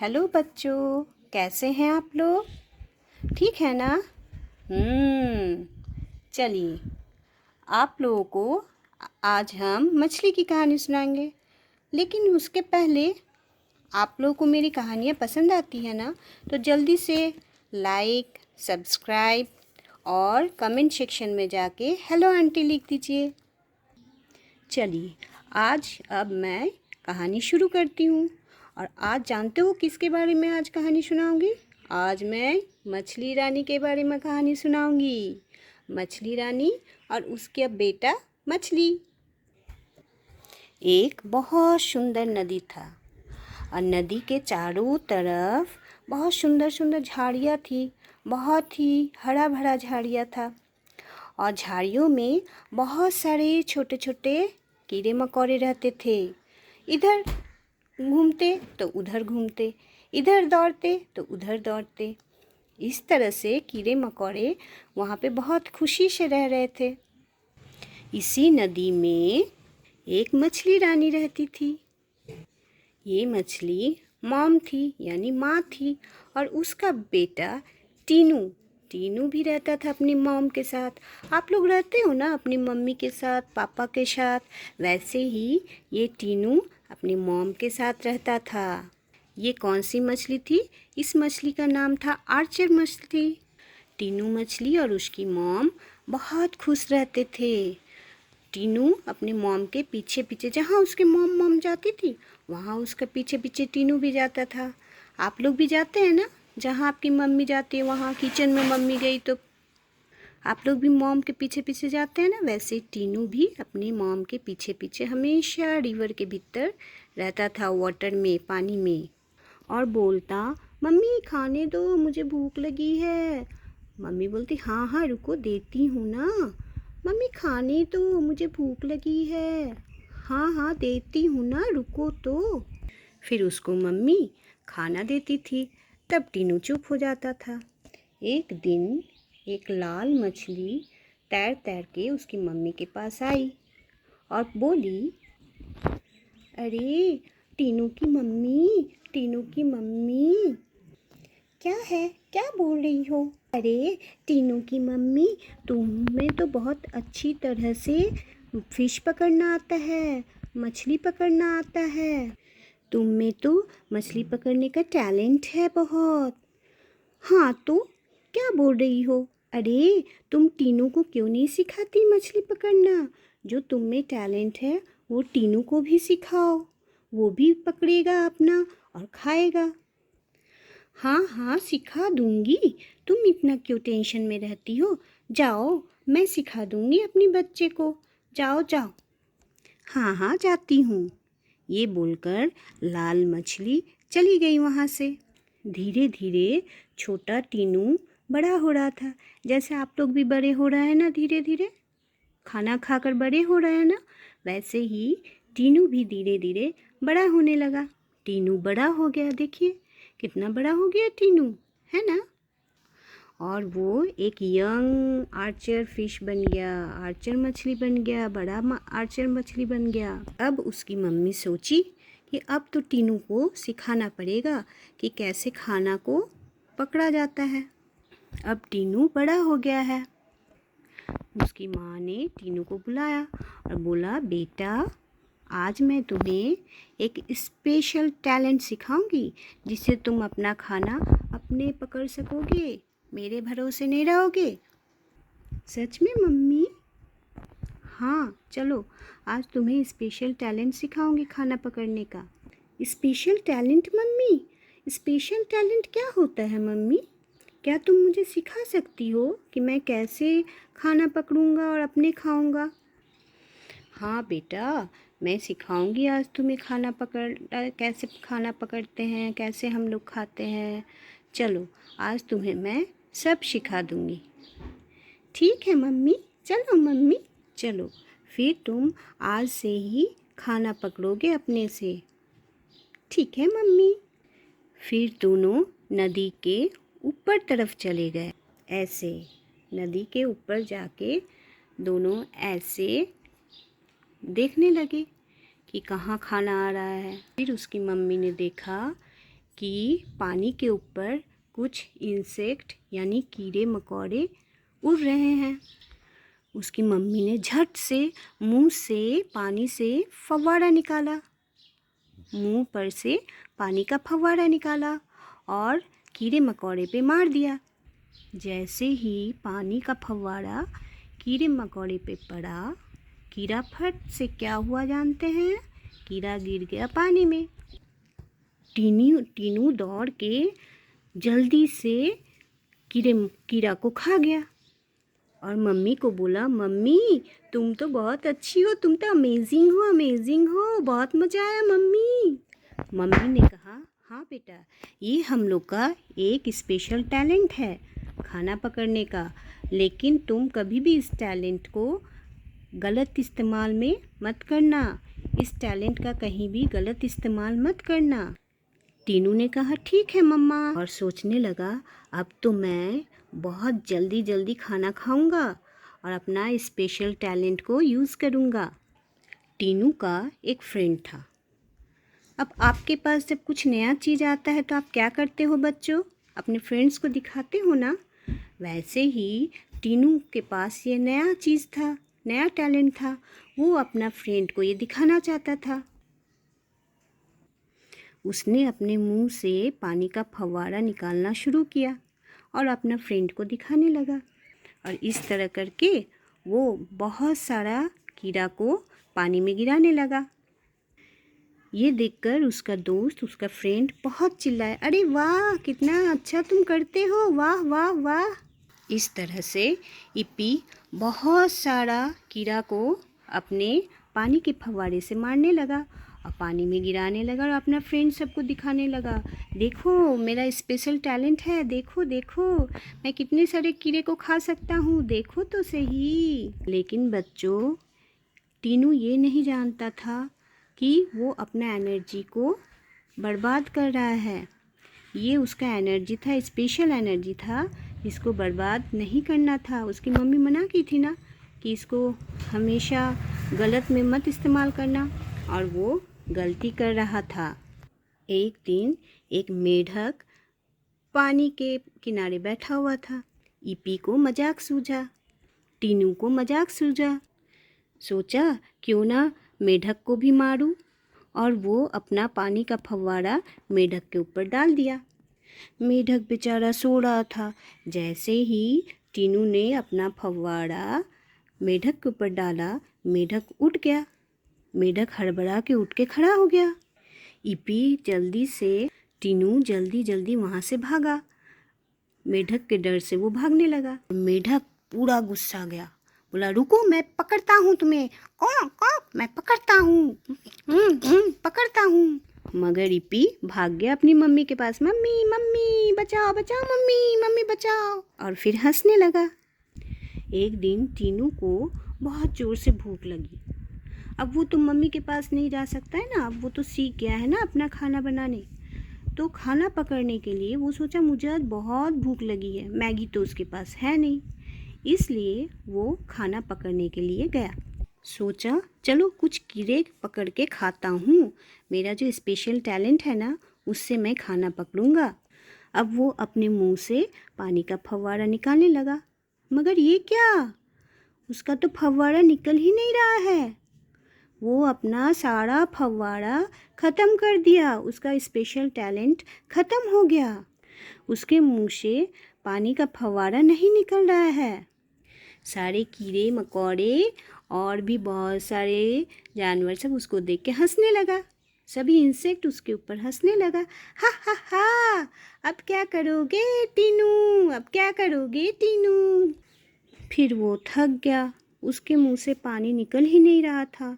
Hello बच्चों, कैसे हैं आप लोग? ठीक है ना? चलिए, आप लोगों को आज हम मछली की कहानी सुनाएंगे। लेकिन उसके पहले आप लोगों को मेरी कहानियाँ पसंद आती है ना? तो जल्दी से लाइक, सब्सक्राइब और कमेंट सेक्शन में जाके हेलो आंटी लिख दीजिए। चलिए, आज अब मैं कहानी शुरू करती हूँ। और आज जानते हो किसके बारे में आज कहानी सुनाऊंगी? आज मैं मछली रानी के बारे में कहानी सुनाऊंगी। मछली रानी और उसका बेटा मछली। एक बहुत सुंदर नदी था और नदी के चारों तरफ बहुत सुंदर सुंदर झाड़ियाँ थी। बहुत ही हरा भरा झाड़ियाँ था और झाड़ियों में बहुत सारे छोटे छोटे कीड़े मकोड़े रहते थे। इधर घूमते तो उधर घूमते, इधर दौड़ते तो उधर दौड़ते। इस तरह से कीड़े मकोड़े वहाँ पे बहुत खुशी से रह रहे थे। इसी नदी में एक मछली रानी रहती थी। ये मछली मॉम थी, यानी माँ थी, और उसका बेटा टीनू टीनू भी रहता था अपनी मॉम के साथ। आप लोग रहते हो ना अपनी मम्मी के साथ, पापा के साथ, वैसे ही ये टीनू अपनी मॉम के साथ रहता था। ये कौन सी मछली थी? इस मछली का नाम था आर्चर मछली। टीनू मछली और उसकी मॉम बहुत खुश रहते थे। टीनू अपने मॉम के पीछे पीछे, जहाँ उसके मॉम मॉम जाती थी वहाँ उसके पीछे पीछे टीनू भी जाता था। आप लोग भी जाते हैं ना? जहाँ आपकी मम्मी जाती है, वहाँ किचन में मम्मी गई तो आप लोग भी मॉम के पीछे पीछे जाते हैं ना? वैसे टीनू भी अपनी मॉम के पीछे पीछे हमेशा रिवर के भीतर रहता था, वाटर में, पानी में, और बोलता, मम्मी खाने दो, मुझे भूख लगी है। मम्मी बोलती, हाँ हाँ रुको, देती हूँ ना। मम्मी खाने दो, मुझे भूख लगी है। हाँ हाँ देती हूँ ना, रुको तो। फिर उसको मम्मी खाना देती थी, तब टीनू चुप हो जाता था। एक दिन एक लाल मछली तैर तैर के उसकी मम्मी के पास आई और बोली, अरे टीनू की मम्मी, टीनू की मम्मी। क्या है, क्या बोल रही हो? अरे टीनू की मम्मी, तुम्हें तो बहुत अच्छी तरह से फिश पकड़ना आता है, मछली पकड़ना आता है। तुम में तो मछली पकड़ने का टैलेंट है बहुत। हाँ तो क्या बोल रही हो? अरे तुम टीनू को क्यों नहीं सिखाती मछली पकड़ना? जो तुम में टैलेंट है वो टीनू को भी सिखाओ, वो भी पकड़ेगा अपना और खाएगा। हाँ हाँ सिखा दूंगी, तुम इतना क्यों टेंशन में रहती हो? जाओ, मैं सिखा दूंगी अपनी बच्चे को, जाओ जाओ। हाँ हाँ जाती हूँ। ये बोलकर लाल मछली चली गई वहाँ से। धीरे धीरे छोटा टीनू बड़ा हो रहा था, जैसे आप लोग भी बड़े हो रहे हैं ना, धीरे धीरे खाना खाकर बड़े हो रहे हैं ना, वैसे ही टीनू भी धीरे धीरे बड़ा होने लगा। टीनू बड़ा हो गया, देखिए कितना बड़ा हो गया टीनू, है ना? और वो एक यंग आर्चर फिश बन गया, आर्चर मछली बन गया, बड़ा आर्चर मछली बन गया। अब उसकी मम्मी सोची कि अब तो टीनू को सिखाना पड़ेगा कि कैसे खाना को पकड़ा जाता है। अब टीनू बड़ा हो गया है। उसकी माँ ने टीनू को बुलाया और बोला, बेटा आज मैं तुम्हें एक स्पेशल टैलेंट सिखाऊंगी जिससे तुम अपना खाना अपने पकड़ सकोगे, मेरे भरोसे नहीं रहोगे। सच में मम्मी? हाँ चलो, आज तुम्हें स्पेशल टैलेंट सिखाऊंगी खाना पकड़ने का। Special talent mummy? Special talent क्या होता है मम्मी? क्या तुम मुझे सिखा सकती हो कि मैं कैसे खाना पकड़ूंगा और अपने खाऊंगा? हाँ बेटा, मैं सिखाऊंगी आज तुम्हें खाना पकड़, कैसे खाना पकड़ते हैं, कैसे हम लोग खाते हैं। चलो आज तुम्हें मैं सब सिखा दूंगी। ठीक है मम्मी, चलो मम्मी, चलो फिर तुम आज से ही खाना पकड़ोगे अपने से। ठीक है मम्मी। फिर दोनों नदी के ऊपर तरफ चले गए। ऐसे नदी के ऊपर जाके दोनों ऐसे देखने लगे कि कहाँ खाना आ रहा है। फिर उसकी मम्मी ने देखा कि पानी के ऊपर कुछ इंसेक्ट यानी कीड़े मकोड़े उड़ रहे हैं। उसकी मम्मी ने झट से मुंह से पानी से फव्वारा निकाला, मुंह पर से पानी का फव्वारा निकाला और कीड़े मकोड़े पे मार दिया। जैसे ही पानी का फव्वारा कीड़े मकोड़े पे पड़ा, कीड़ा फट से क्या हुआ जानते हैं? कीड़ा गिर गया पानी में। टीनू दौड़ के जल्दी से कीड़ा को खा गया और मम्मी को बोला, मम्मी तुम तो बहुत अच्छी हो, तुम तो अमेजिंग हो, बहुत मज़ा आया मम्मी। मम्मी ने कहा, हाँ बेटा, ये हम लोग का एक स्पेशल टैलेंट है खाना पकड़ने का, लेकिन तुम कभी भी इस टैलेंट को गलत इस्तेमाल में मत करना, इस टैलेंट का कहीं भी गलत इस्तेमाल मत करना। टीनू ने कहा, ठीक है मम्मा, और सोचने लगा अब तो मैं बहुत जल्दी खाना खाऊंगा और अपना स्पेशल टैलेंट को यूज़ करूंगा। टीनू का एक फ्रेंड था। अब आपके पास जब कुछ नया चीज़ आता है तो आप क्या करते हो बच्चों? अपने फ्रेंड्स को दिखाते हो ना। वैसे ही टीनू के पास ये नया चीज़ था, नया टैलेंट था। वो अपना फ्रेंड को ये दिखाना चाहता था। उसने अपने मुंह से पानी का फव्वारा निकालना शुरू किया और अपना फ्रेंड को दिखाने लगा, और इस तरह करके वो बहुत सारा कीड़ा को पानी में गिराने लगा। ये देखकर उसका दोस्त, उसका फ्रेंड बहुत चिल्लाया, अरे वाह, कितना अच्छा तुम करते हो, वाह वाह वाह। इस तरह से इप्पी बहुत सारा कीड़ा को अपने पानी के फव्वारे से मारने लगा और पानी में गिराने लगा और अपना फ्रेंड सबको दिखाने लगा, देखो मेरा स्पेशल टैलेंट है, देखो देखो मैं कितने सारे कीड़े को खा सकता हूँ, देखो तो सही। लेकिन बच्चों, टीनू ये नहीं जानता था कि वो अपना एनर्जी को बर्बाद कर रहा है। ये उसका एनर्जी था, स्पेशल एनर्जी था, इसको बर्बाद नहीं करना था। उसकी मम्मी मना की थी ना कि इसको हमेशा गलत में मत इस्तेमाल करना, और वो गलती कर रहा था। एक दिन एक मेढक पानी के किनारे बैठा हुआ था। इप्पी को मजाक सूझा, टीनू को मजाक सूझा। सोचा क्यों ना मेढक को भी मारूं, और वो अपना पानी का फव्वारा मेढक के ऊपर डाल दिया। मेढक बेचारा सो रहा था। जैसे ही टीनू ने अपना फव्वारा मेढक के ऊपर डाला, मेढक उठ गया। मेढक हड़बड़ा के उठ के खड़ा हो गया। टीनू जल्दी वहाँ से भागा। मेढक के डर से वो भागने लगा। मेढक पूरा गुस्सा गया, बोला, रुको, मैं पकड़ता हूँ तुम्हें, मैं पकड़ता हूँ, पकड़ता हूँ। मगर इप्पी भाग गया अपनी मम्मी के पास, मम्मी मम्मी बचाओ बचाओ, मम्मी बचाओ, और फिर हंसने लगा। एक दिन टीनू को बहुत ज़ोर से भूख लगी। अब वो तो मम्मी के पास नहीं जा सकता है ना, अब वो तो सीख गया है ना अपना खाना बनाने। तो खाना पकड़ने के लिए वो सोचा, मुझे आज बहुत भूख लगी है, मैगी तो उसके पास है नहीं, इसलिए वो खाना पकड़ने के लिए गया। सोचा चलो कुछ कीड़े पकड़ के खाता हूँ, मेरा जो स्पेशल टैलेंट है ना, उससे मैं खाना पकड़ूंगा। अब वो अपने मुंह से पानी का फव्वारा निकालने लगा, मगर ये क्या, उसका तो फव्वारा निकल ही नहीं रहा है। वो अपना सारा फव्वारा ख़त्म कर दिया, उसका स्पेशल टैलेंट ख़त्म हो गया। उसके मुंह से पानी का फव्वारा नहीं निकल रहा है। सारे कीड़े मकोड़े और भी बहुत सारे जानवर सब उसको देख के हंसने लगा। सभी इंसेक्ट उसके ऊपर हंसने लगा, हा हा हा, अब क्या करोगे टीनू, अब क्या करोगे टीनू। फिर वो थक गया, उसके मुंह से पानी निकल ही नहीं रहा था।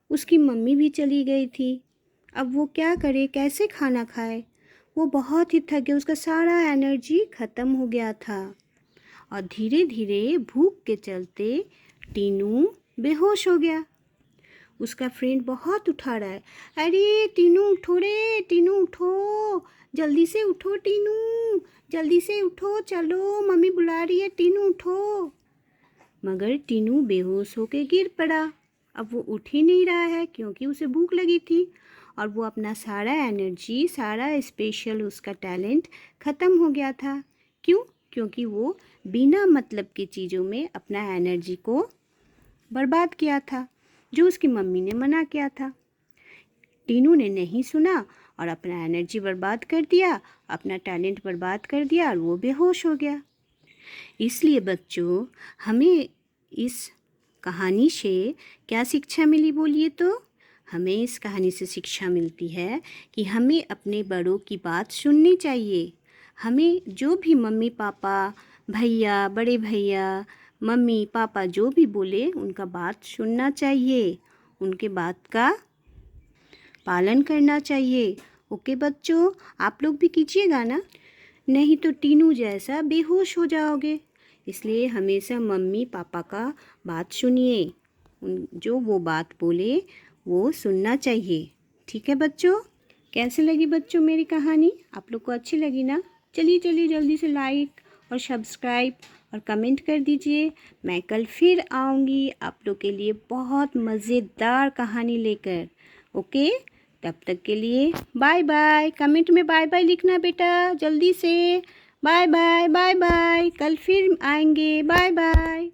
उसकी मम्मी भी चली गई थी। अब वो क्या करे, कैसे खाना खाए। वो बहुत ही थक गया, उसका सारा एनर्जी ख़त्म हो गया था, और धीरे धीरे भूख के चलते टीनू बेहोश हो गया। उसका फ्रेंड बहुत उठा रहा है, अरे टीनू उठो रे, टीनू उठो, जल्दी से उठो टीनू, जल्दी से उठो, चलो मम्मी बुला रही है, टीनू उठो। मगर टीनू बेहोश होके गिर पड़ा। अब वो उठ ही नहीं रहा है क्योंकि उसे भूख लगी थी, और वो अपना सारा एनर्जी, सारा स्पेशल उसका टैलेंट ख़त्म हो गया था। क्यों? क्योंकि वो बिना मतलब की चीज़ों में अपना एनर्जी को बर्बाद किया था, जो उसकी मम्मी ने मना किया था। टीनू ने नहीं सुना और अपना एनर्जी बर्बाद कर दिया, अपना टैलेंट बर्बाद कर दिया और वो बेहोश हो गया। इसलिए बच्चों, हमें इस कहानी से क्या शिक्षा मिली बोलिए तो? हमें इस कहानी से शिक्षा मिलती है कि हमें अपने बड़ों की बात सुननी चाहिए। हमें जो भी मम्मी पापा, भैया, बड़े भैया, मम्मी पापा जो भी बोले उनका बात सुनना चाहिए, उनके बात का पालन करना चाहिए। ओके बच्चों, आप लोग भी कीजिएगा ना, नहीं तो टीनू जैसा बेहोश हो जाओगे। इसलिए हमेशा मम्मी पापा का बात सुनिए, जो वो बात बोले वो सुनना चाहिए। ठीक है बच्चों? कैसे लगी बच्चों मेरी कहानी? आप लोग को अच्छी लगी ना? चलिए चलिए जल्दी से लाइक और सब्सक्राइब और कमेंट कर दीजिए। मैं कल फिर आऊँगी आप लोग के लिए बहुत मज़ेदार कहानी लेकर। ओके, तब तक के लिए बाय बाय। कमेंट में बाय बाय लिखना बेटा जल्दी से। बाय बाय, बाय बाय, कल फिर आएंगे। Bye bye.